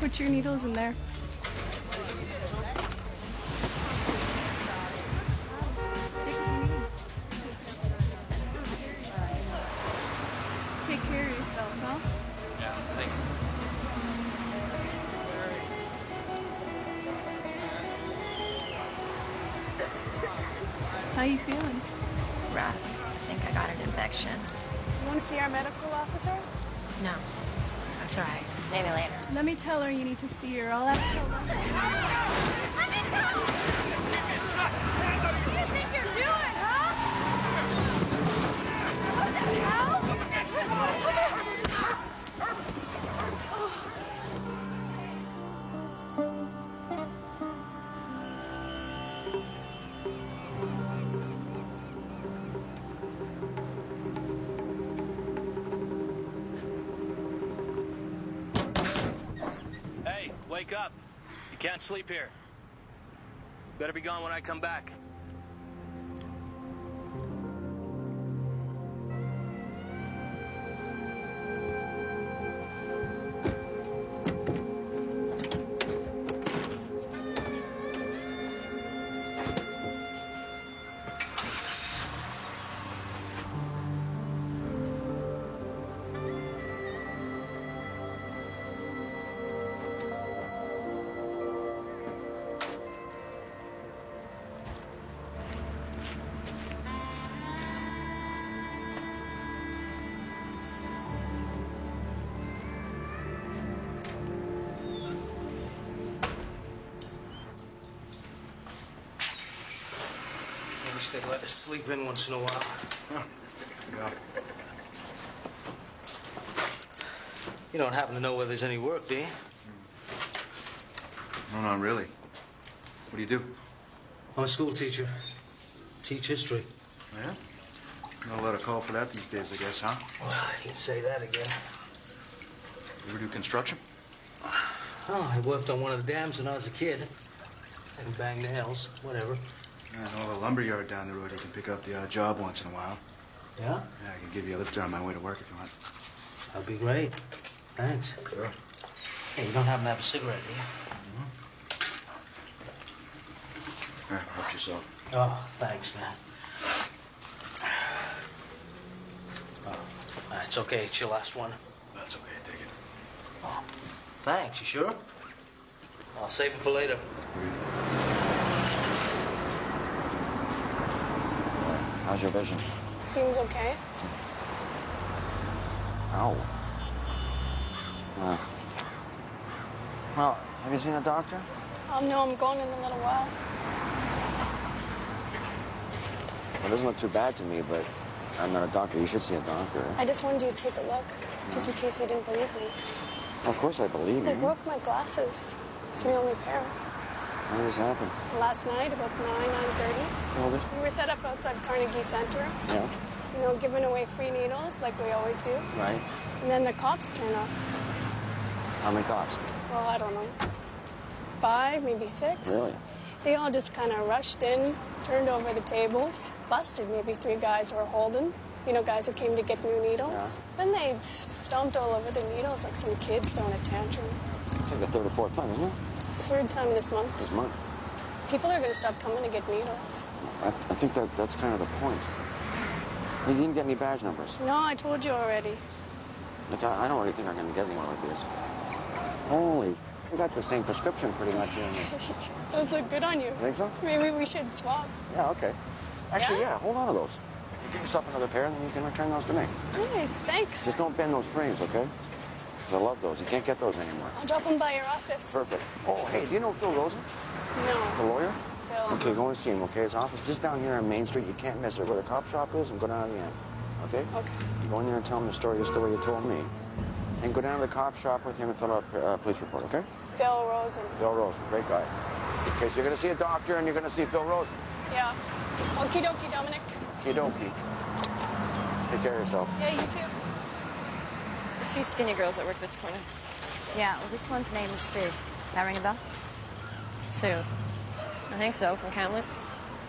Put your needles in there. Take care of yourself, huh? Yeah, thanks. How you feeling? Rough. I think I got an infection. You want to see our medical officer? No. That's all right. Maybe later. Let me tell her you need to see her. I'll ask her. Let me go! What do you think you're doing, huh? What the hell? Hey, wake up. You can't sleep here. Better be gone when I come back. They let us sleep in once in a while. Huh. Yeah. You don't happen to know whether there's any work, do you? No, not really. What do you do? I'm a school teacher. Teach history. Yeah? Not a lot of call for that these days, I guess, huh? Well, you'd say that again. You ever do construction? Oh, I worked on one of the dams when I was a kid. I can bang nails, whatever. Yeah, I know of a lumberyard down the road you can pick up the odd job once in a while. Yeah? Yeah, I can give you a lift on my way to work if you want. That'd be great. Thanks. Sure. Hey, you don't happen to have a cigarette, do you? Yeah, help yourself. Oh, thanks, man. Oh, it's okay. It's your last one. That's okay, take it. Oh, thanks. You sure? I'll save it for later. How's your vision? Seems okay. Ow. Well, have you seen a doctor? No, I'm going in a little while. Well, it doesn't look too bad to me, but I'm not a doctor. You should see a doctor. I just wanted you to take a look, just in case you didn't believe me. Of course I believe I you. broke my glasses. It's my only pair. When did this happen? Last night, about 9:30. Well, this... We were set up outside Carnegie Center. Yeah. You know, giving away free needles like we always do. Right. And then the cops turn up. How many cops? Well, I don't know. 5, maybe 6. Really? They all just kind of rushed in, turned over the tables, busted maybe 3 guys who were holding. You know, guys who came to get new needles. Yeah. Then they stomped all over the needles like some kids throwing a tantrum. It's like the 3rd or 4th time, isn't it? 3rd time this month. This month. People are going to stop coming to get needles. I think that's kind of the point. You didn't get any badge numbers. No, I told you already. Look, I don't really think I'm going to get anyone like this. Holy, we got the same prescription pretty much in. Those look good on you. Think so? Maybe we should swap. Yeah, okay. Actually, Yeah? yeah, hold on to those. You get yourself another pair, and then you can return those to me. Hey, thanks. Just don't bend those frames, okay? Because I love those. You can't get those anymore. I'll drop them by your office. Perfect. Oh, hey, do you know Phil Rosen? The No. lawyer? Phil. Okay, go and see him, okay? His office just down here on Main Street. You can't miss it. Where the cop shop is, and go down to the end. Okay? Okay. You go in there and tell him the story just the way you told me. And go down to the cop shop with him and fill out a police report, okay? Phil Rosen. Phil Rosen, great guy. Okay, so you're going to see a doctor and you're going to see Phil Rosen. Yeah. Okie dokie, Dominic. Okie dokie. Take care of yourself. Yeah, you too. There's a few skinny girls that work this corner. Yeah, well, this one's name is Sue. That ring a bell? Sue. I think so, from Kamloops.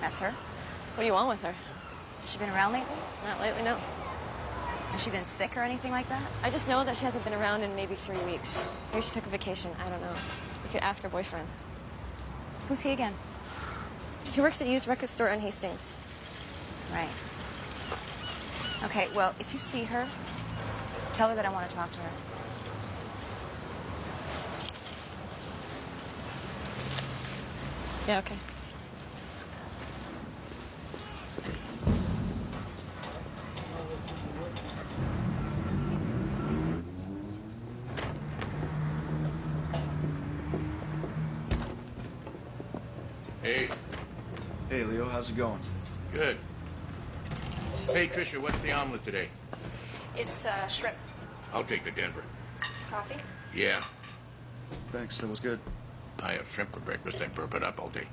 That's her. What do you want with her? Has she been around lately? Not lately, no. Has she been sick or anything like that? I just know that she hasn't been around in maybe 3 weeks. Maybe she took a vacation. I don't know. You could ask her boyfriend. Who's he again? He works at a used record store in Hastings. Right. Okay, well, if you see her, tell her that I want to talk to her. Yeah, okay. Hey, Hey, Leo, how's it going? good. Hey, Tricia, what's the omelet today? It's shrimp. I'll take the Denver. Coffee? Yeah, Thanks, that was good. I have shrimp for breakfast. I burp it up all day.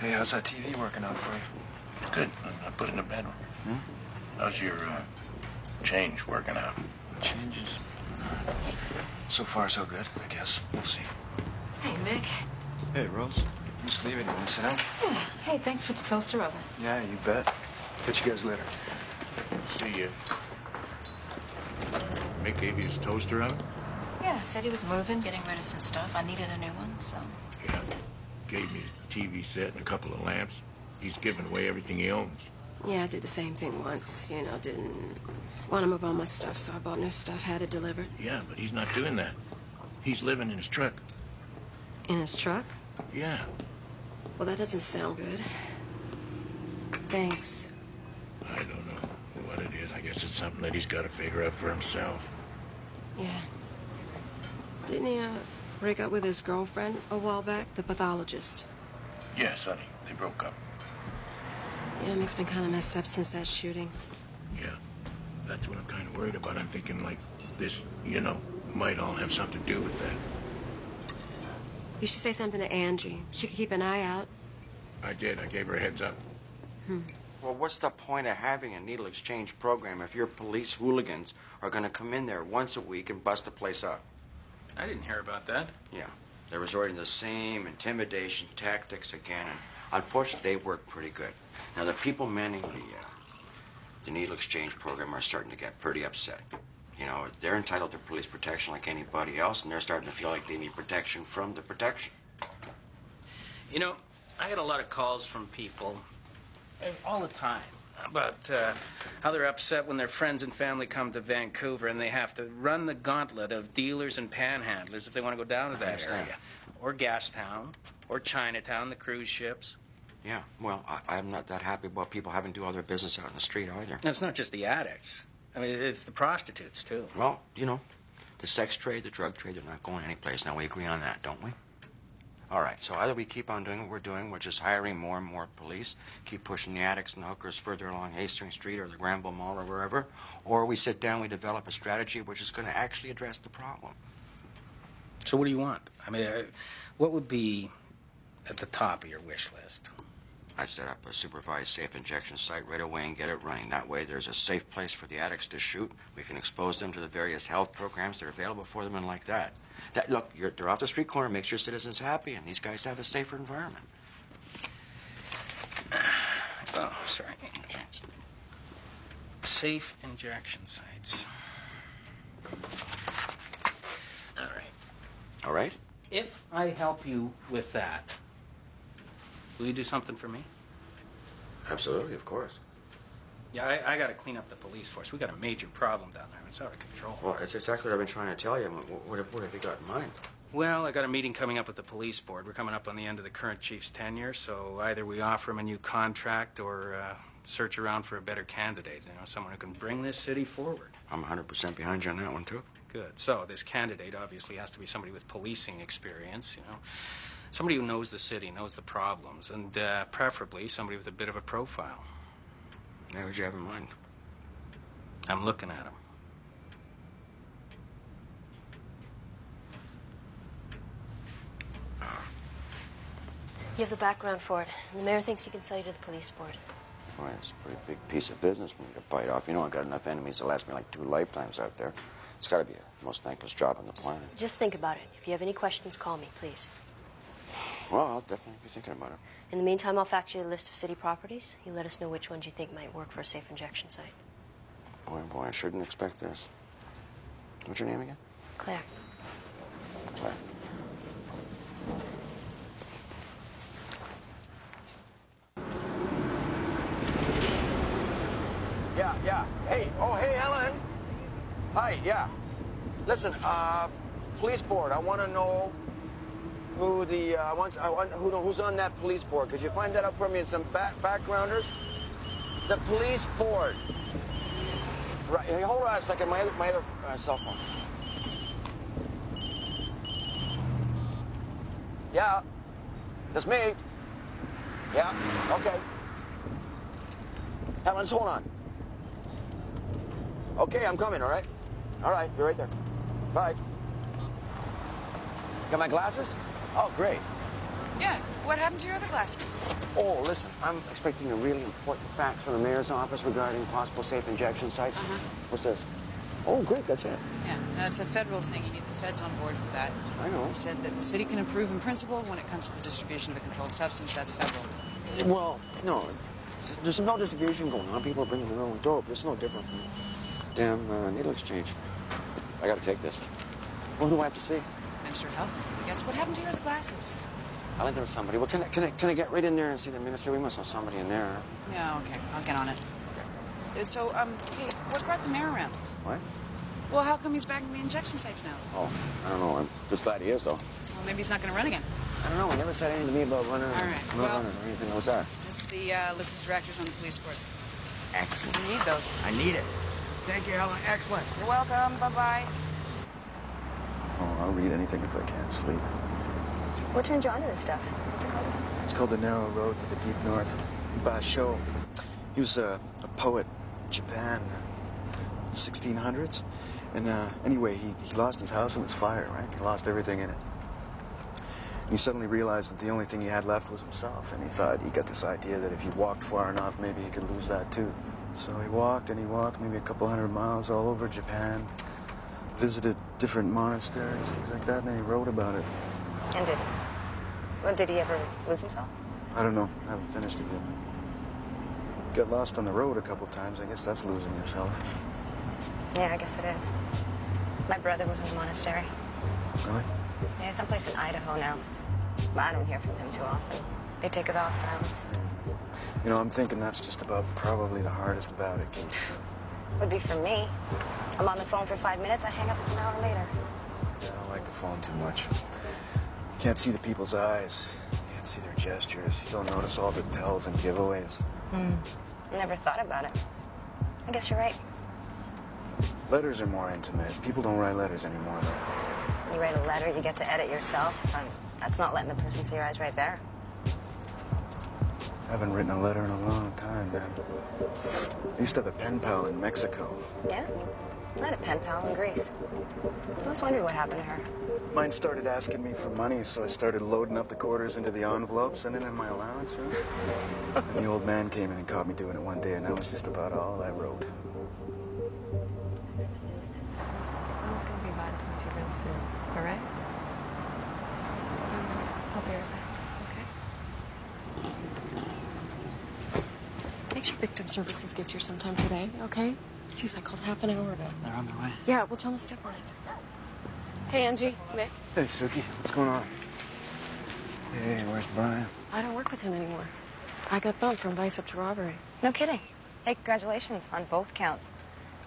Hey, how's that TV working out for you? It's good. I put it in the bedroom. How's your change working out? Changes. So far, so good, I guess. We'll see. Hey, Mick. Hey, Rose. Just leaving. You want to sit down? Yeah. Hey, thanks for the toaster oven. Yeah, you bet. Catch you guys later. See ya. Mick gave you his toaster oven? Yeah, said he was moving, getting rid of some stuff. I needed a new one, so. Yeah. Gave me a TV set and a couple of lamps. He's giving away everything he owns. Yeah, I did the same thing once. You know, didn't want to move all my stuff, so I bought new stuff, had it delivered. Yeah, but he's not doing that. He's living in his truck. In his truck? Yeah. Well, that doesn't sound good. Thanks. I don't know what it is. I guess it's something that he's got to figure out for himself. Yeah. Didn't he, break up with his girlfriend a while back? The pathologist. Yeah, Sonny. They broke up. Yeah, Mick's been kind of messed up since that shooting. Yeah. That's what I'm kind of worried about. I'm thinking, like, this, you know, might all have something to do with that. You should say something to Angie. She could keep an eye out. I did. I gave her a heads up. Well, what's the point of having a needle exchange program if your police hooligans are going to come in there once a week and bust the place up? I didn't hear about that. Yeah. They're resorting to the same intimidation tactics again, and unfortunately, they work pretty good. Now, the people manning the needle exchange program are starting to get pretty upset. You know, they're entitled to police protection like anybody else, and they're starting to feel like they need protection from the protection. You know, I get a lot of calls from people all the time about how they're upset when their friends and family come to Vancouver and they have to run the gauntlet of dealers and panhandlers if they want to go down to that area. Or Gastown, or Chinatown, the cruise ships. Yeah, well, I'm not that happy about people having to do all their business out in the street either. And it's not just the addicts. I mean, it's the prostitutes, too. Well, you know, the sex trade, the drug trade, they're not going anyplace. Now, we agree on that, don't we? All right, so either we keep on doing what we're doing, which is hiring more and more police, keep pushing the addicts and the hookers further along Hastings Street or the Granville Mall or wherever, or we sit down, we develop a strategy which is going to actually address the problem. So what do you want? I mean, what would be at the top of your wish list? I'd set up a supervised safe injection site right away and get it running. That way there's a safe place for the addicts to shoot. We can expose them to the various health programs that are available for them and like that. Look, they're off the street corner, makes your citizens happy, and these guys have a safer environment. Oh, sorry. Safe injection sites. All right. All right? If I help you with that, will you do something for me? Absolutely, of course. Yeah, I got to clean up the police force. We got a major problem down there. It's out of control. Well, it's exactly what I've been trying to tell you. What have you got in mind? Well, I got a meeting coming up with the police board. We're coming up on the end of the current chief's tenure, so either we offer him a new contract or search around for a better candidate, you know, someone who can bring this city forward. I'm 100% behind you on that one, too. Good. So this candidate obviously has to be somebody with policing experience, you know. Somebody who knows the city, knows the problems, and preferably somebody with a bit of a profile. Now, who'd you have in mind? I'm looking at him. You have the background for it. And the mayor thinks he can sell you to the police board. Boy, it's a pretty big piece of business for me to bite off. You know, I got enough enemies to last me like 2 lifetimes out there. It's got to be the most thankless job on the planet. Just think about it. If you have any questions, call me, please. Well, I'll definitely be thinking about it. In the meantime, I'll fax you a list of city properties. You let us know which ones you think might work for a safe injection site. boy, I shouldn't expect this. What's your name again? Claire. Claire. Yeah. Hey, Helen. Hi, yeah. Listen, police board, I want to know who the, who's on that police board. Could you find that out for me and some backgrounders? The police board. Right, hey, hold on a second, my other cell phone. Yeah, that's me. Yeah, okay. Helen, just hold on. Okay, I'm coming, all right? All right, you're right there. Bye. Got my glasses? Oh, great. Yeah, what happened to your other glasses? Oh, listen, I'm expecting a really important fact from the mayor's office regarding possible safe injection sites. What's this? Oh, great, that's it. Yeah, that's a federal thing. You need the feds on board with that. I know. They said that the city can approve in principle when it comes to the distribution of a controlled substance. That's federal. Well, no, there's no distribution going on. People are bringing their own dope. It's no different from damn needle exchange. I gotta take this. Well, who do I have to see? Minister of Health, I guess. What happened to your other glasses? I think there was somebody. Well, can I get right in there and see the minister? We must have somebody in there. Yeah, okay. I'll get on it. Okay. So, hey, what brought the mayor around? What? Well, how come he's back in the injection sites now? Oh, I don't know. I'm just glad he is, though. Well, maybe he's not going to run again. I don't know. He never said anything to me about running. All right. Not running or anything. What's that? This is the list of directors on the police board. Excellent. You need those. I need it. Thank you, Helen. Excellent. You're welcome. Bye-bye. Oh, I'll read anything if I can't sleep. What turned you on to this stuff? What's it called? It's called The Narrow Road to the Deep North. Basho. He was a poet in Japan, 1600s. And anyway, he lost his house in this fire, right? He lost everything in it. And he suddenly realized that the only thing he had left was himself. And he got this idea that if he walked far enough, maybe he could lose that too. So he walked and he walked maybe a couple hundred miles all over Japan, visited different monasteries, things like that, and then he wrote about it. And did he? Well, did he ever lose himself? I don't know. I haven't finished it yet. Got lost on the road a couple times. I guess that's losing yourself. Yeah, I guess it is. My brother was in a monastery. Really? Yeah, someplace in Idaho now. But I don't hear from them too often. They take a vow of silence. You know, I'm thinking that's just about probably the hardest about it, Kate. Would be for me. I'm on the phone for 5 minutes, I hang up, it's an hour later. Yeah, I don't like the phone too much. You can't see the people's eyes. You can't see their gestures. You don't notice all the tells and giveaways. Never thought about it. I guess you're right. Letters are more intimate. People don't write letters anymore, though. You write a letter, you get to edit yourself, and that's not letting the person see your eyes right there. I haven't written a letter in a long time, man. I used to have a pen pal in Mexico. Yeah? I had a pen pal in Greece. I always wondered what happened to her. Mine started asking me for money, so I started loading up the quarters into the envelope, sending in my allowance, you know? And the old man came in and caught me doing it one day, and that was just about all I wrote. Someone's going to be by to talk to you real soon, all right? I'll be right back, okay? Make sure victim services gets here sometime today, okay? Jeez, I called half an hour ago. They're on their way. Yeah, we'll tell them to step on it. Hey, Angie, Mick. Hey, Suki, what's going on? Hey, where's Brian? I don't work with him anymore. I got bumped from vice up to robbery. No kidding. Hey, congratulations on both counts.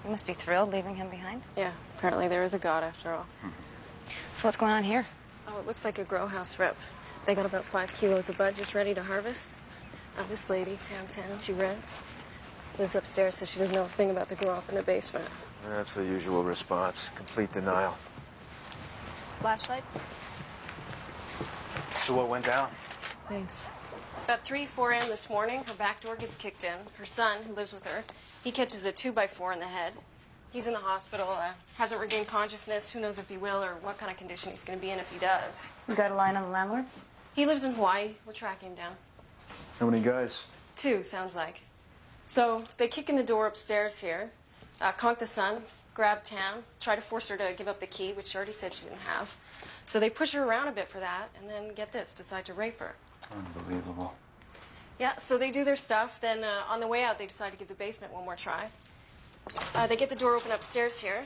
You must be thrilled leaving him behind. Yeah, apparently there is a God after all. So what's going on here? Oh, it looks like a grow house rep. They got about 5 kilos of bud just ready to harvest. This lady, Tam, she rents. Lives upstairs, so she doesn't know a thing about the grow up in the basement. That's the usual response. Complete denial. Flashlight? So what went down? Thanks. About 3-4 a.m. this morning, her back door gets kicked in. Her son, who lives with her, he catches a 2x4 in the head. He's in the hospital, hasn't regained consciousness. Who knows if he will or what kind of condition he's going to be in if he does. You got a line on the landlord? He lives in Hawaii. We're tracking him down. How many guys? 2, sounds like. So they kick in the door upstairs here, conk the son, grab Tam, try to force her to give up the key, which she already said she didn't have. So they push her around a bit for that, and then, get this, decide to rape her. They get the door open upstairs here.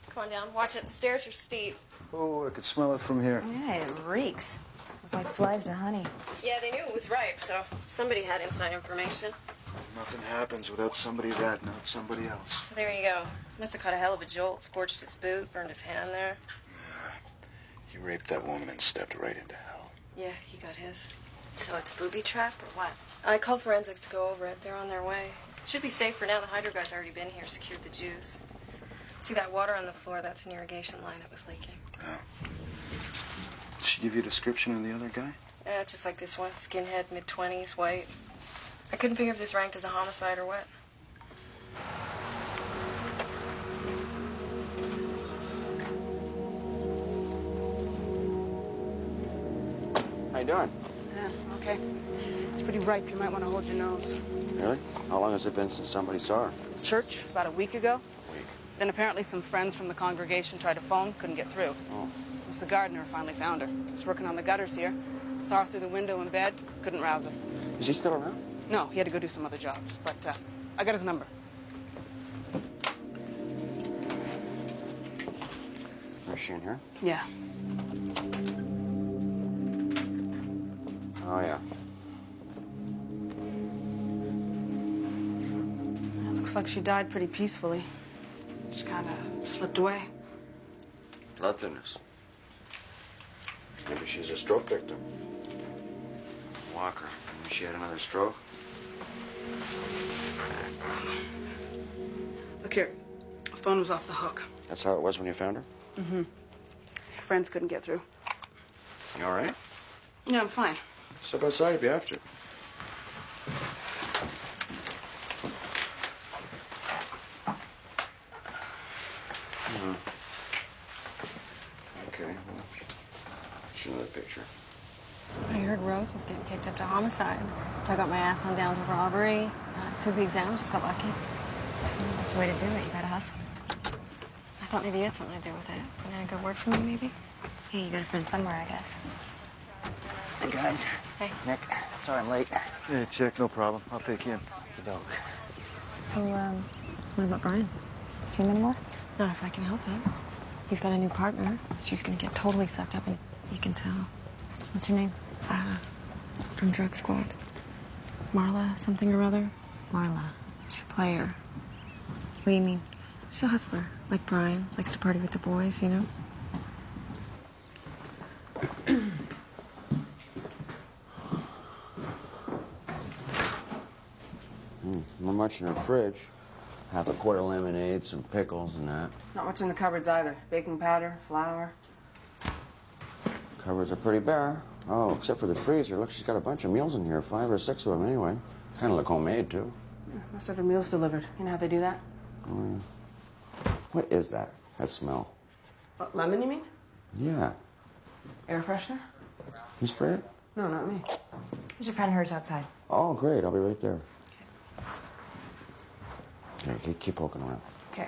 Come on down. Watch it. The stairs are steep. Oh, I could smell it from here. Yeah, it reeks. It was like flies to honey. Yeah, they knew it was ripe, so somebody had inside information. Nothing happens without somebody ratting out somebody else. So there you go. Must have caught a hell of a jolt, scorched his boot, burned his hand there. You raped that woman and stepped right into hell. Yeah, he got his. So it's booby trap or what? I called forensics to go over it. They're on their way. Should be safe for now. The hydro guy's already been here, secured the juice. See that water on the floor? That's an irrigation line that was leaking. Oh. Did she give you a description of the other guy? Just like this one. Skinhead, mid-20s, white. I couldn't figure if this ranked as a homicide or what. How you doing? Yeah, okay. It's pretty ripe. You might want to hold your nose. Really? How long has it been since somebody saw her? Church, about a week ago. Week. Then apparently some friends from the congregation tried to phone, couldn't get through. Oh. It was the gardener who finally found her. He was working on the gutters here. Saw her through the window in bed, couldn't rouse her. Is he still around? No, he had to go do some other jobs, but I got his number. Is she in here? Yeah. Oh, yeah. It looks like she died pretty peacefully. Just kind of slipped away. Blood thinners. Maybe she's a stroke victim. Walker. Maybe she had another stroke. Look here. The phone was off the hook. That's how it was when you found her? Mm-hmm. Friends couldn't get through. You all right? Yeah, I'm fine. Step outside if you have to. Okay, well, here's another picture. I heard Rose was getting kicked up to homicide, so I got my ass on down to robbery. Took the exam, just got lucky. That's the way to do it. You gotta hustle. I thought maybe you had something to do with it. Put in a good word for me, maybe? Hey, you got a friend somewhere, I guess. Hey, guys. Hey. Nick, sorry I'm late. Yeah, check, no problem. I'll take you in. Dog. So, what about Brian? See him anymore? Not if I can help it. He's got a new partner. She's gonna get totally sucked up, and you can tell. What's her name? From Drug Squad. Marla something or other. Marla. She's a player. What do you mean? She's a hustler, like Brian. Likes to party with the boys, you know? Not much in the fridge. Half a quart of lemonade, some pickles and that. Not much in the cupboards either. Baking powder, flour. Cupboards are pretty bare. Oh, except for the freezer. Look, she's got a bunch of meals in here. 5 or 6 of them anyway. Kind of look homemade, too. Must have her meals delivered. You know how they do that? Oh, yeah. What is that? That smell? What, lemon, you mean? Yeah. Air freshener? You spray it? No, not me. There's a friend of hers outside. Oh, great. I'll be right there. Okay, keep poking around. Okay.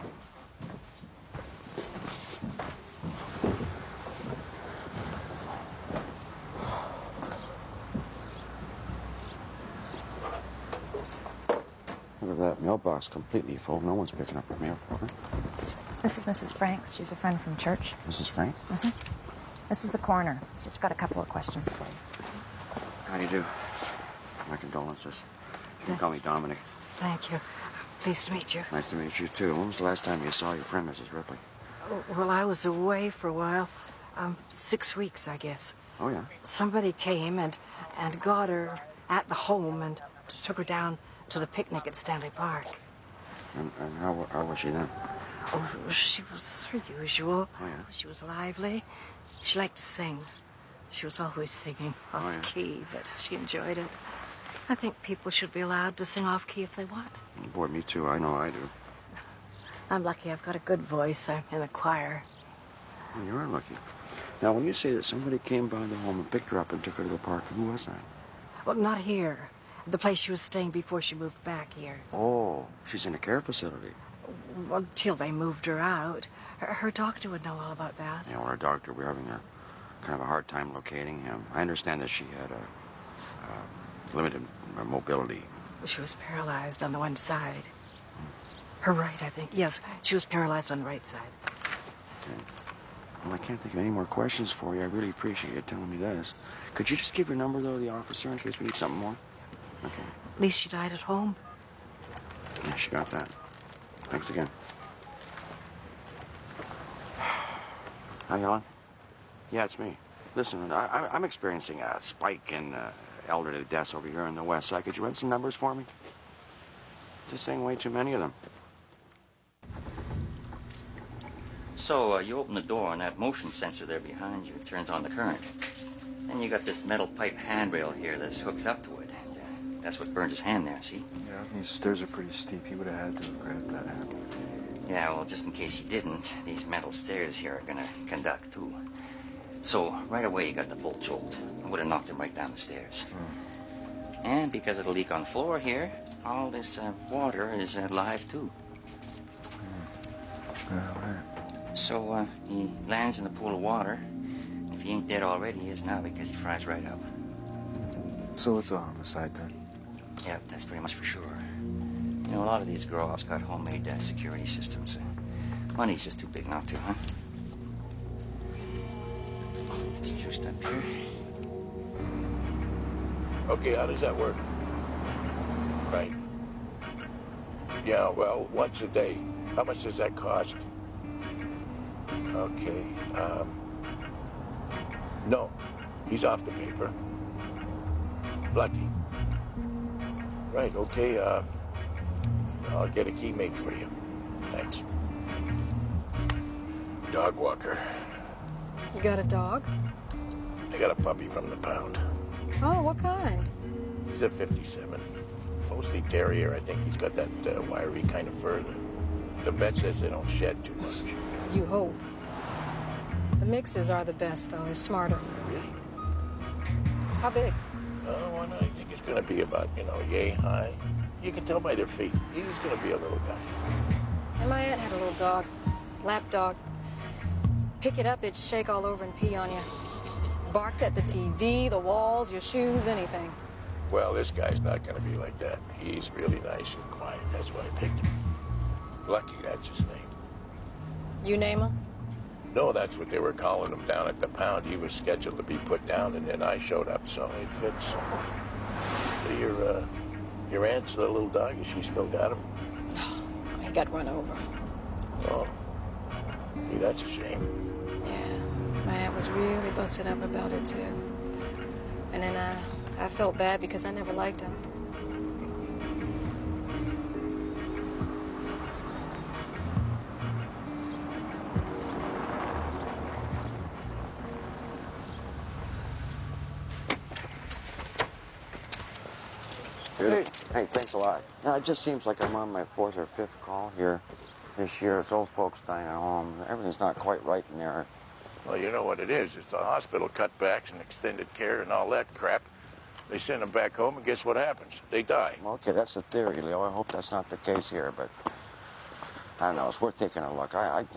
Look at that mailbox completely full. No one's picking up her mail for her. This is Mrs. Franks. She's a friend from church. Mrs. Franks? Mm-hmm. This is the coroner. She's got a couple of questions for you. How do you do? My condolences. You can call me Dominic. Thank you. Pleased to meet you. Nice to meet you, too. When was the last time you saw your friend, Mrs. Ripley? Well, I was away for a while. 6 weeks, I guess. Oh, yeah? Somebody came and got her at the home and took her down to the picnic at Stanley Park. And how was she then? Oh, she was her usual. Oh, yeah? She was lively. She liked to sing. She was always singing off key, but she enjoyed it. I think people should be allowed to sing off key if they want. Boy, me too. I know I do. I'm lucky I've got a good voice. I'm in the choir. Well, you are lucky. Now, when you say that somebody came by the home and picked her up and took her to the park, who was that? Well, not here. The place she was staying before she moved back here. Oh, she's in a care facility. Well, until they moved her out. Her doctor would know all about that. Yeah, well, our doctor, we're having kind of a hard time locating him. I understand that she had a limited mobility. She was paralyzed on the one side. Her right, I think. Yes, she was paralyzed on the right side. Okay. Well, I can't think of any more questions for you. I really appreciate you telling me this. Could you just give your number, though, to the officer, in case we need something more? Okay. At least she died at home. Yeah, she got that. Thanks again. Hi, Helen. Yeah, it's me. Listen, I'm experiencing a spike in elderly deaths over here on the west side. Could you run some numbers for me? Just saying way too many of them. So, you open the door and that motion sensor there behind you turns on the current. Then you got this metal pipe handrail here that's hooked up to it. And, that's what burned his hand there, see? Yeah, these stairs are pretty steep. He would have had to have grabbed that handle. Yeah, well, just in case he didn't, these metal stairs here are gonna conduct, too. So, right away, you got the full jolt. It would have knocked him right down the stairs. And because of the leak on the floor here, all this water is live, too. Right. So, he lands in the pool of water. If he ain't dead already, he is now because he fries right up. So it's a homicide, then? Yep, that's pretty much for sure. You know, a lot of these grow-ups got homemade security systems. Money's just too big not to, huh? It's juiced up here. Okay, how does that work? Right. Yeah, well, once a day. How much does that cost? Okay, no, he's off the paper. Lucky. Right, okay, I'll get a key made for you. Thanks. Dog walker. You got a dog? I got a puppy from the pound. Oh, what kind? He's a 57. Mostly terrier. I think he's got that wiry kind of fur. The vet says they don't shed too much. You hope. The mixes are the best, though. They're smarter. Really? How big? Well, I think it's going to be about, yay high. You can tell by their feet. He's going to be a little guy. And my aunt had a little dog. Lap dog. Pick it up, it'd shake all over and pee on you. Bark at the TV, the walls, your shoes, anything. Well, this guy's not going to be like that. He's really nice and quiet. That's why I picked him. Lucky, that's his name. You name him? No, that's what they were calling him down at the pound. He was scheduled to be put down, and then I showed up, so it fits. So your aunt's little dog, she still got him? He got run over. Oh. Gee, that's a shame. Yeah, my aunt was really busted up about it, too. And then I felt bad because I never liked him. Hey, thanks a lot. It just seems like I'm on my 4th or 5th call here this year. It's old folks dying at home. Everything's not quite right in there. Well, you know what it is. It's the hospital cutbacks and extended care and all that crap. They send them back home, and guess what happens? They die. Okay, that's the theory, Leo. I hope that's not the case here, but I don't know. It's worth taking a look. The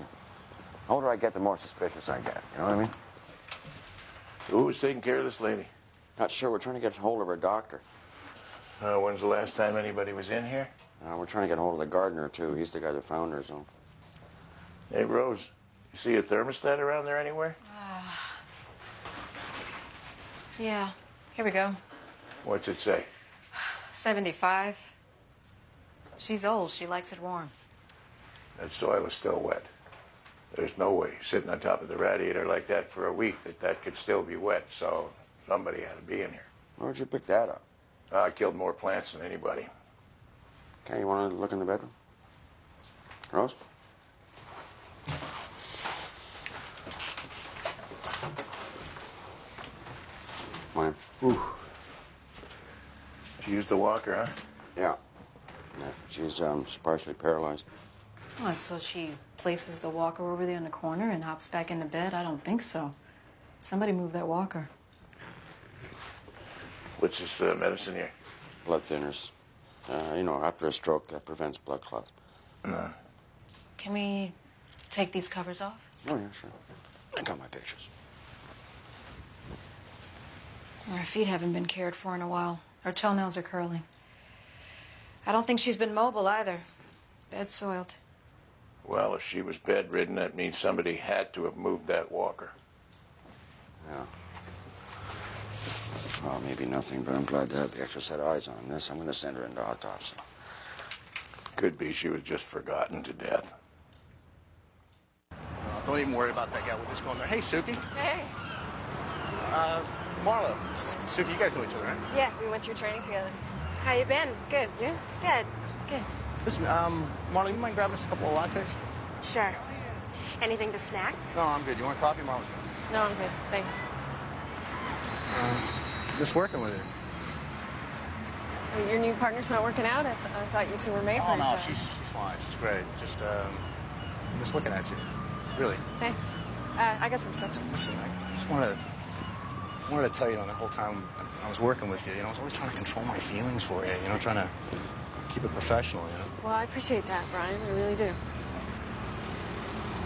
older I get, the more suspicious I get. You know what I mean? Who was taking care of this lady? Not sure. We're trying to get hold of her doctor. When's the last time anybody was in here? We're trying to get hold of the gardener, too. He's the guy that found her, so. Hey, Rose, you see a thermostat around there anywhere? Yeah, here we go. What's it say? 75. She's old. She likes it warm. That soil is still wet. There's no way sitting on top of the radiator like that for a week that could still be wet, so somebody had to be in here. Where'd you pick that up? I killed more plants than anybody. Okay, you want to look in the bedroom? Rose? Morning. Ooh. She used the walker, huh? Yeah. She's partially paralyzed. Oh, so she places the walker over there in the corner and hops back into bed? I don't think so. Somebody moved that walker. What's this medicine here? Blood thinners. After a stroke, that prevents blood clots. Can we take these covers off? Oh, yeah, sure. I got my pictures. Her feet haven't been cared for in a while. Her toenails are curling. I don't think she's been mobile either. Bed's soiled. Well, if she was bedridden, that means somebody had to have moved that walker. Yeah. Well, maybe nothing, but I'm glad to have the extra set of eyes on this. I'm going to send her into autopsy. Could be she was just forgotten to death. Don't even worry about that guy. We'll just go in there. Hey, Suki. Hey. Marla. Suki, you guys know each other, right? Yeah, we went through training together. How you been? Good. You? Good. Good. Listen, Marla, you mind grabbing us a couple of lattes? Sure. Anything to snack? No, I'm good. You want coffee? Marla's good. No, I'm good. Thanks. Just working with you. Well, your new partner's not working out? I thought you two were made for each no, other. she's fine. She's great. Just looking at you. Really. Thanks. I got some stuff. Listen, I just wanted to tell you, the whole time I was working with you, I was always trying to control my feelings for you, trying to keep it professional, Well, I appreciate that, Brian. I really do.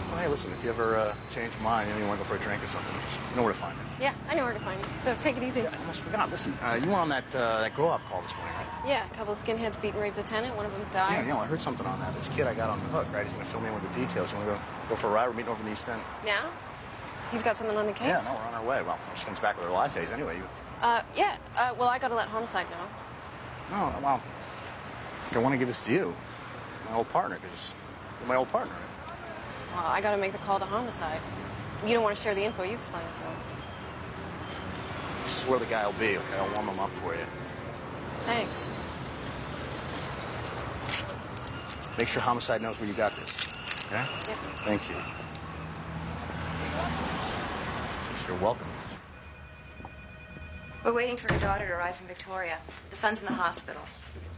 Well, hey, listen, if you ever change your mind, you want to go for a drink or something, just you know where to find me. Yeah, I know where to find you. So take it easy. Yeah, I almost forgot. Listen, you were on that grow-up call this morning, right? Yeah, a couple of skinheads beat and raped a tenant. One of them died. Yeah, I heard something on that. This kid I got on the hook, right? He's going to fill me in with the details. You want to go for a ride? We're meeting over in the East End. Now? He's got something on the case? Yeah, no, we're on our way. Well, she comes back with her lattes anyway. Yeah. Well, I got to let homicide know. No, well, I want to give this to you, my old partner, because you're my old partner. Well, I got to make the call to homicide. You don't want to share the info. You explain it to him. This is where the guy will be, okay? I'll warm him up for you. Thanks. Make sure homicide knows where you got this, okay? Yeah. Thank you. You're welcome. We're waiting for her daughter to arrive from Victoria. The son's in the hospital.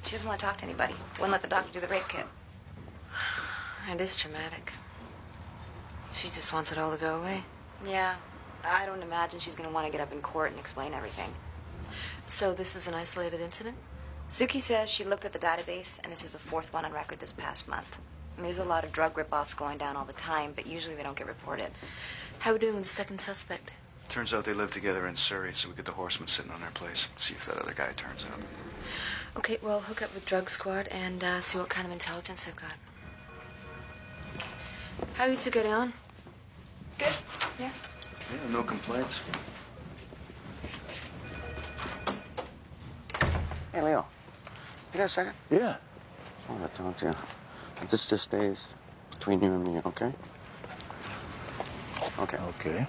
She doesn't want to talk to anybody. Wouldn't let the doctor do the rape kit. It is traumatic. She just wants it all to go away. Yeah. I don't imagine she's going to want to get up in court and explain everything. So this is an isolated incident? Suki says she looked at the database, and this is the 4th one on record this past month. I mean, there's a lot of drug rip-offs going down all the time, but usually they don't get reported. How are we doing with the second suspect? Turns out they live together in Surrey, so we get the horsemen sitting on their place. See if that other guy turns up. Okay, well, hook up with Drug Squad and see what kind of intelligence they've got. How are you two getting on? Good. Yeah. Yeah, no complaints. Hey, Leo. You got a second? Yeah. I want to talk to you. But this just stays between you and me, okay? Okay. Okay.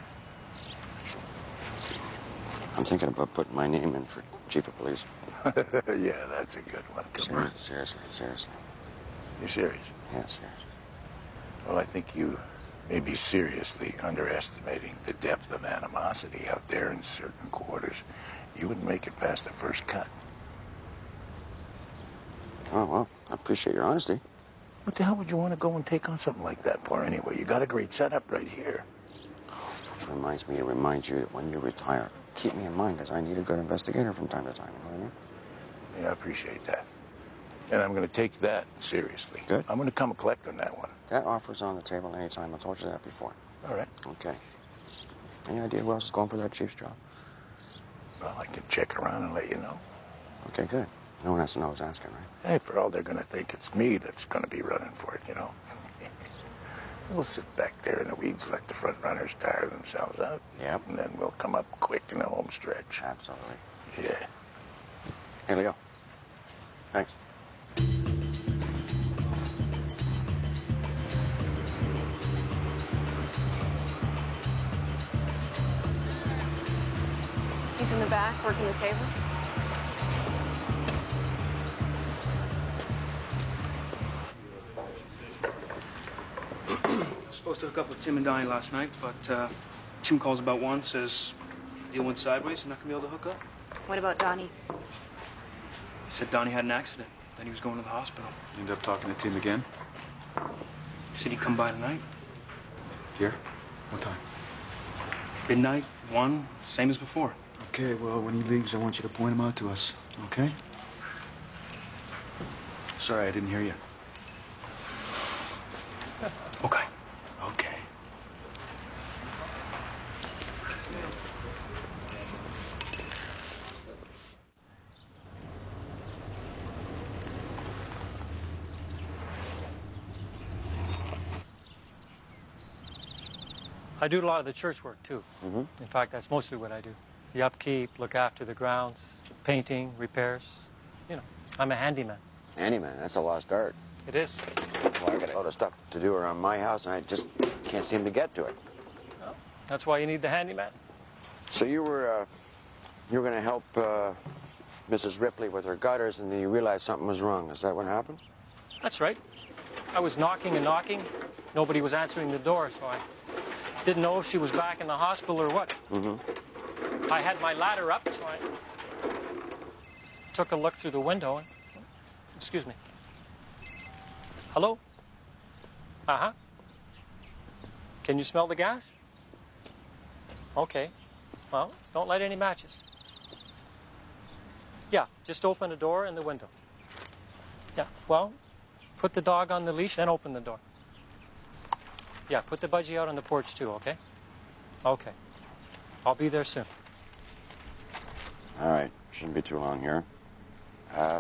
I'm thinking about putting my name in for chief of police. Yeah, that's a good one. Come on. Seriously. You serious? Yeah, seriously. Well, I think you may be seriously underestimating the depth of animosity out there in certain quarters. You wouldn't make it past the first cut. Oh, well, I appreciate your honesty. What the hell would you want to go and take on something like that for anyway? You got a great setup right here. Which reminds me to remind you that when you retire, keep me in mind, because I need a good investigator from time to time, you know what I mean? Yeah, I appreciate that. And I'm going to take that seriously. Good. I'm going to come collect on that one. That offer's on the table anytime. I told you that before. All right. Okay. Any idea who else is going for that chief's job? Well, I can check around and let you know. Okay, good. No one has to know who's asking, right? Hey, for all they're going to think it's me that's going to be running for it, We'll sit back there in the weeds, let the front runners tire themselves out. Yep. And then we'll come up quick in the home stretch. Absolutely. Yeah. Hey, Leo. Thanks. He's in the back, working the tables. Supposed to hook up with Tim and Donnie last night, but Tim calls about 1, says deal went sideways and not gonna be able to hook up. What about Donnie? He said Donnie had an accident, then he was going to the hospital. You end up talking to Tim again? He said he'd come by tonight. Here? What time? Midnight, 1, same as before. Okay, well, when he leaves, I want you to point him out to us, okay? Sorry, I didn't hear you. Okay. Okay. I do a lot of the church work, too. Mm-hmm. In fact, that's mostly what I do. The upkeep, look after the grounds, painting, repairs. You know, I'm a handyman. Handyman, that's a lost art. It is. Well, I got a lot of stuff to do around my house, and I just can't seem to get to it. Well, that's why you need the handyman. So you were going to help Mrs. Ripley with her gutters, and then you realized something was wrong. Is that what happened? That's right. I was knocking and knocking. Nobody was answering the door, so I didn't know if she was back in the hospital or what. Mm-hmm. I had my ladder up, so I took a look through the window. And, excuse me. Hello? Uh-huh. Can you smell the gas? Okay. Well, don't light any matches. Yeah, just open the door and the window. Yeah, well, put the dog on the leash, then open the door. Yeah, put the budgie out on the porch too, okay? Okay. I'll be there soon. All right, shouldn't be too long here.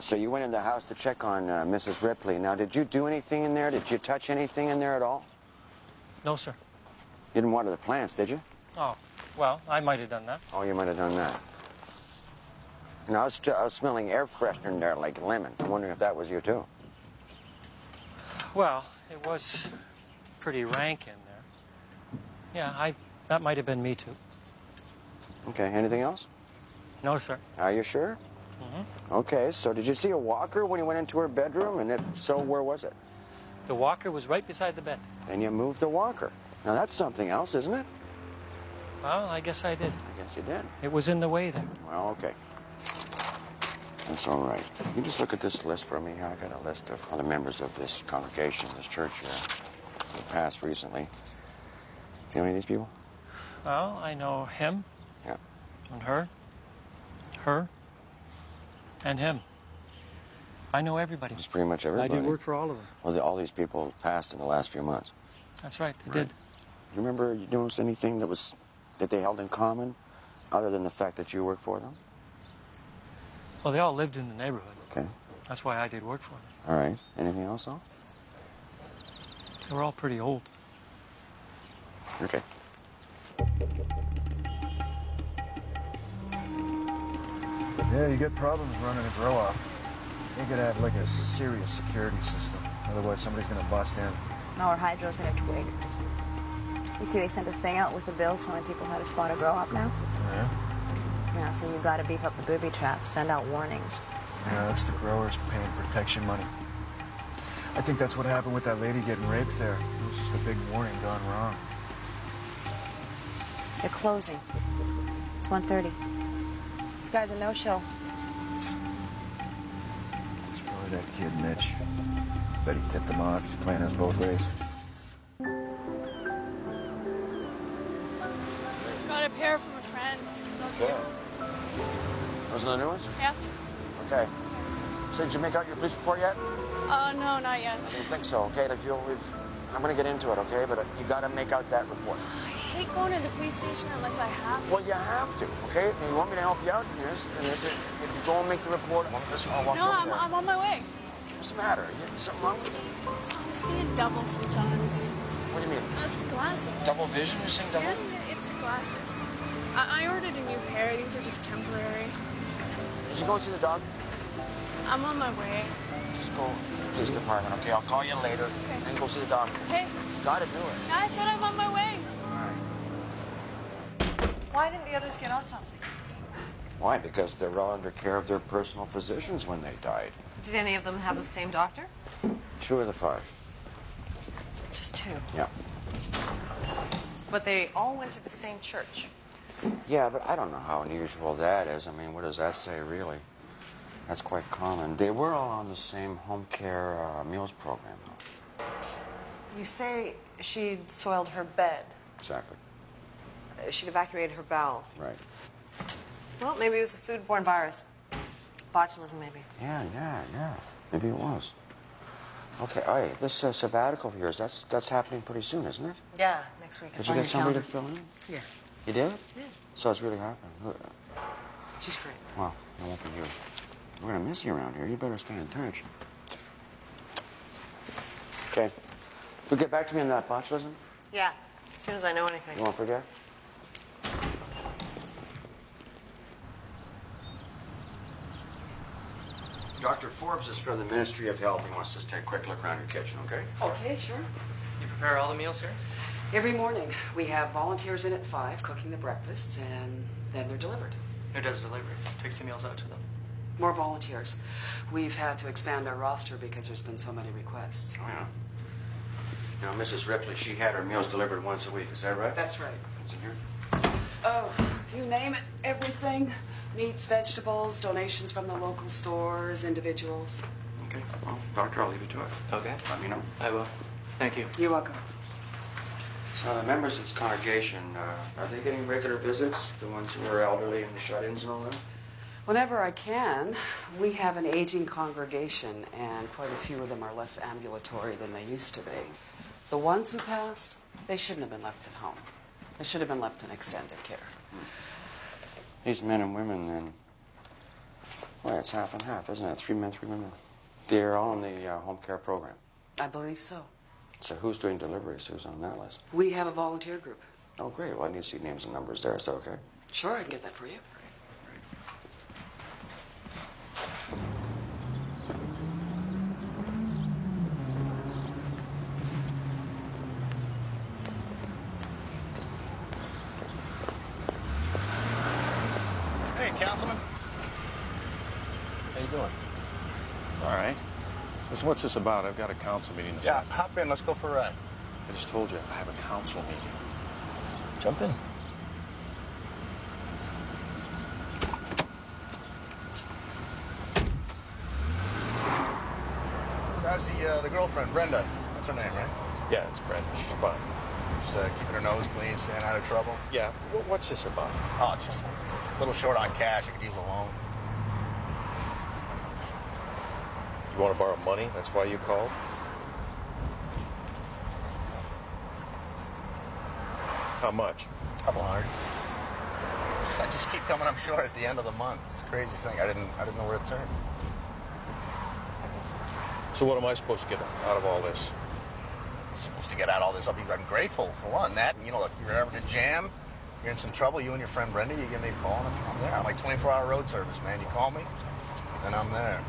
So you went in the house to check on Mrs. Ripley. Now, did you do anything in there? Did you touch anything in there at all? No, sir. You didn't water the plants, did you? Oh, well, I might have done that. Oh, you might have done that. You know, I was smelling air freshener in there like lemon. I'm wondering if that was you, too. Well, it was pretty rank in there. Yeah, that might have been me, too. Okay, anything else? No, sir. Are you sure? Mm-hmm. Okay, so did you see a walker when you went into her bedroom? And if so, where was it? The walker was right beside the bed. And you moved the walker. Now, that's something else, isn't it? Well, I guess I did. I guess you did. It was in the way there. Well, okay. That's all right. You just look at this list for me. I got a list of other members of this congregation, this church here, who passed recently. Do you know any of these people? Well, I know him. Yeah. And her. Her. And him. I know everybody. It's pretty much everybody. I did work for all of them. Well, all these people passed in the last few months. That's right, they did. You remember you noticed anything that they held in common, other than the fact that you worked for them? Well, they all lived in the neighborhood. Okay. That's why I did work for them. All right. Anything else, though? They were all pretty old. Okay. Yeah, you got problems running a grow up. You gotta have like a serious security system. Otherwise, somebody's gonna bust in. No, our hydro's gonna twig. You see, they sent a thing out with the bill telling people how to spot a grow up now. Yeah? Yeah, so you gotta beef up the booby traps, send out warnings. Yeah, that's the growers paying protection money. I think that's what happened with that lady getting raped there. It was just a big warning gone wrong. They're closing. It's 1:30. This guy's a no-show. It's probably that kid, Mitch. Bet he tipped him off. He's playing us both ways. Got a pair from a friend. Okay. Those are the new ones? Yeah. Okay. So did you make out your police report yet? No, not yet. I didn't think so, okay? I'm going to get into it, okay? But you got to make out that report. I hate going to the police station unless I have to. Well, you have to, okay? And you want me to help you out in this? And if you go and make the report, I'll walk No, over there. I'm on my way. What's the matter? Something wrong with you? I'm seeing double sometimes. What do you mean? That's glasses. Double vision? You're saying double? Yeah, it's glasses. I ordered a new pair. These are just temporary. Did you go and see the dog? I'm on my way. Just go to the police department, okay? I'll call you later. Okay. And go see the dog. Hey. Gotta do it. I said I'm on my way. Why didn't the others get autopsy? Why? Because they were all under care of their personal physicians when they died. Did any of them have the same doctor? 2 of the 5. Just 2. Yeah. But they all went to the same church. Yeah, but I don't know how unusual that is. I mean, what does that say, really? That's quite common. They were all on the same home care meals program, though. You say she'd soiled her bed. Exactly. She'd evacuated her bowels. Right. Well, maybe it was a foodborne virus. Botulism, maybe. Yeah. Maybe it was. Okay, hey, this sabbatical of yours, that's happening pretty soon, isn't it? Yeah, next week. Did you get somebody to fill in? Yeah. You did? Yeah. So it's really happening. She's great. Well, it won't be you. We're going to miss you around here. You better stay in touch. Okay. You'll get back to me on that botulism? Yeah. soon as I know anything. You won't forget? Dr. Forbes is from the Ministry of Health. He wants us to take a quick look around your kitchen, okay? Okay, sure. You prepare all the meals here? Every morning, we have volunteers in at 5 cooking the breakfasts, and then they're delivered. Who does deliveries? Takes the meals out to them? More volunteers. We've had to expand our roster because there's been so many requests. Oh, yeah. Now, Mrs. Ripley, she had her meals delivered once a week. Is that right? That's right. It's in here? Oh, you name it, everything. Meats, vegetables, donations from the local stores, individuals. Okay. Well, Doctor, I'll leave you to it. Okay. Let me know. I will. Thank you. You're welcome. So the members of this congregation, are they getting regular visits? The ones who are elderly and the shut-ins and all that? Whenever I can, we have an aging congregation, and quite a few of them are less ambulatory than they used to be. The ones who passed, they shouldn't have been left at home. They should have been left in extended care. These men and women, then, well, it's half and half, isn't it? 3 men, 3 women. They're all in the home care program. I believe so. So who's doing deliveries? Who's on that list? We have a volunteer group. Oh, great. Well, I need to see names and numbers there. Is that okay? Sure, I can get that for you. Hey, Councilman. How you doing? All right. Listen, what's this about? I've got a council meeting this Yeah, afternoon. hop in. Let's go for a ride. I just told you, I have a council meeting. Jump in. So how's the girlfriend, Brenda? That's her name, right? Yeah, it's Brenda. She's fine. Just keeping her nose clean, staying out of trouble. Yeah. What's this about? Oh, it's just a little short on cash. I could use a loan. You want to borrow money? That's why you called? How much? Couple hundred. I just keep coming up short at the end of the month. It's the craziest thing. I didn't know where to turn. So what am I supposed to get out of all this? Supposed to get out all this. I'm grateful for one. That, you know, look, you're having a jam, you're in some trouble, you and your friend Brenda, you give me a call and I'm there. I'm like 24-hour road service, man. You call me, and I'm there.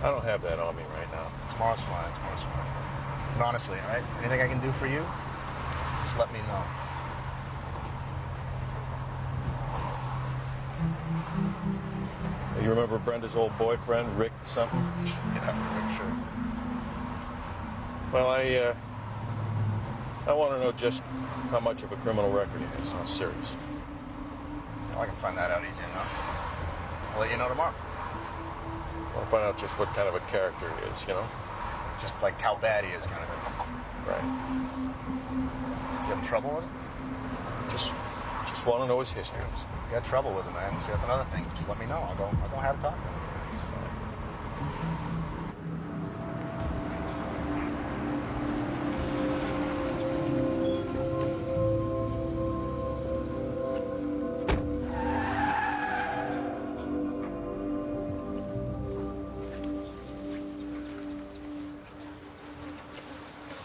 I don't have that on me right now. Tomorrow's fine. Tomorrow's fine. And honestly, all right? Anything I can do for you, just let me know. You remember Brenda's old boyfriend, Rick something? Yeah, Rick, sure. Well, I want to know just how much of a criminal record he has. How serious. Well, I can find that out easy enough. I'll let you know tomorrow. I want to find out just what kind of a character he is, you know? Just like how bad he is, kind of thing. Right. Do you have trouble with him? Just want to know his history. You got trouble with him, man. See, that's another thing. Just let me know. I'll go have a talk with him.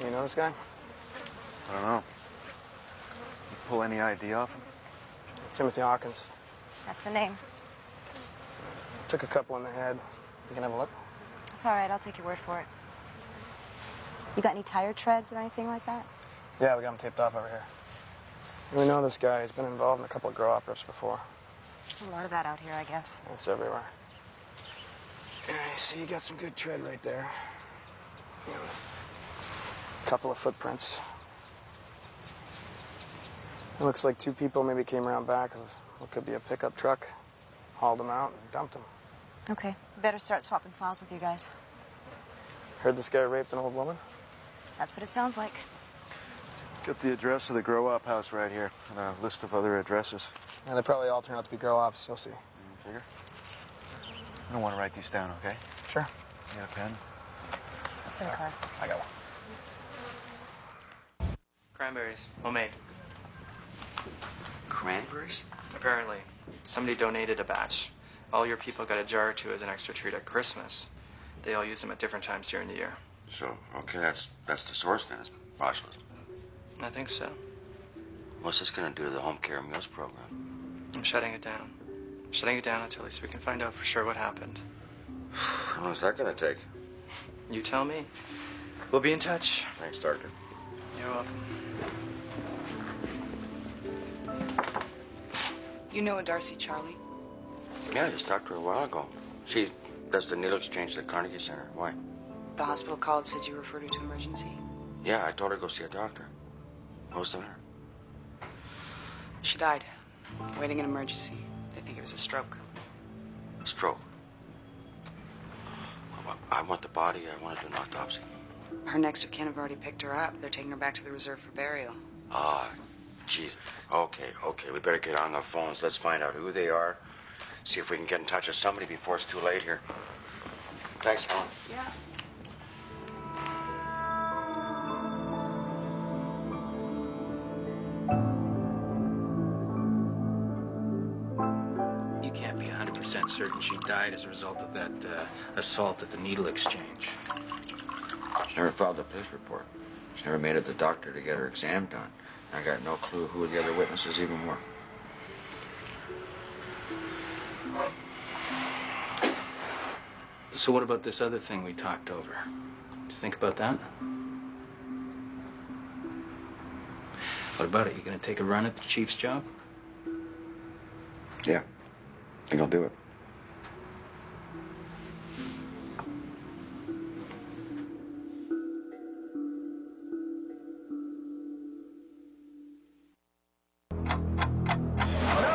You know this guy? I don't know. You pull any ID off him? Timothy Hawkins. That's the name. Took a couple in the head. You can have a look. It's all right. I'll take your word for it. You got any tire treads or anything like that? Yeah, we got him taped off over here. We know this guy. He's been involved in a couple of grow-op rips before. A lot of that out here, I guess. It's everywhere. Yeah, you see, you got some good tread right there. You know, a couple of footprints. It looks like 2 people maybe came around back of what could be a pickup truck, hauled them out, and dumped them. Okay. Better start swapping files with you guys. Heard this guy raped an old woman? That's what it sounds like. Got the address of the grow-op house right here, and a list of other addresses. Yeah, they probably all turn out to be grow-ops. You'll see. Figure. I don't want to write these down, okay? Sure. You got a pen? It's in the car. I got one. Cranberries. Homemade. Cranberries? Apparently. Somebody donated a batch. All your people got a jar or 2 as an extra treat at Christmas. They all use them at different times during the year. So, okay, that's the source then. It's botulism. I think so. What's this going to do to the home care meals program? I'm shutting it down. Shutting it down until at least we can find out for sure what happened. How long is that going to take? You tell me. We'll be in touch. Thanks, Doctor. You're welcome. You know a Darcy Charlie? Yeah, I just talked to her a while ago. She does the needle exchange at the Carnegie Center. Why? The hospital called, said you referred her to emergency. Yeah, I told her to go see a doctor. What's the matter? She died. Waiting in emergency. They think it was a stroke. Stroke. I want the body. I want to do an autopsy. Her next of kin have already picked her up. They're taking her back to the reserve for burial. Ah, jeez. Okay. We better get on the phones. Let's find out who they are. See if we can get in touch with somebody before it's too late here. Thanks, Helen. Yeah. You can't be 100% certain she died as a result of that assault at the needle exchange. She never filed a police report. She never made it to the doctor to get her exam done. I got no clue who the other witnesses even were. So what about this other thing we talked over? Did you think about that? What about it? You gonna take a run at the chief's job? Yeah, I think I'll do it.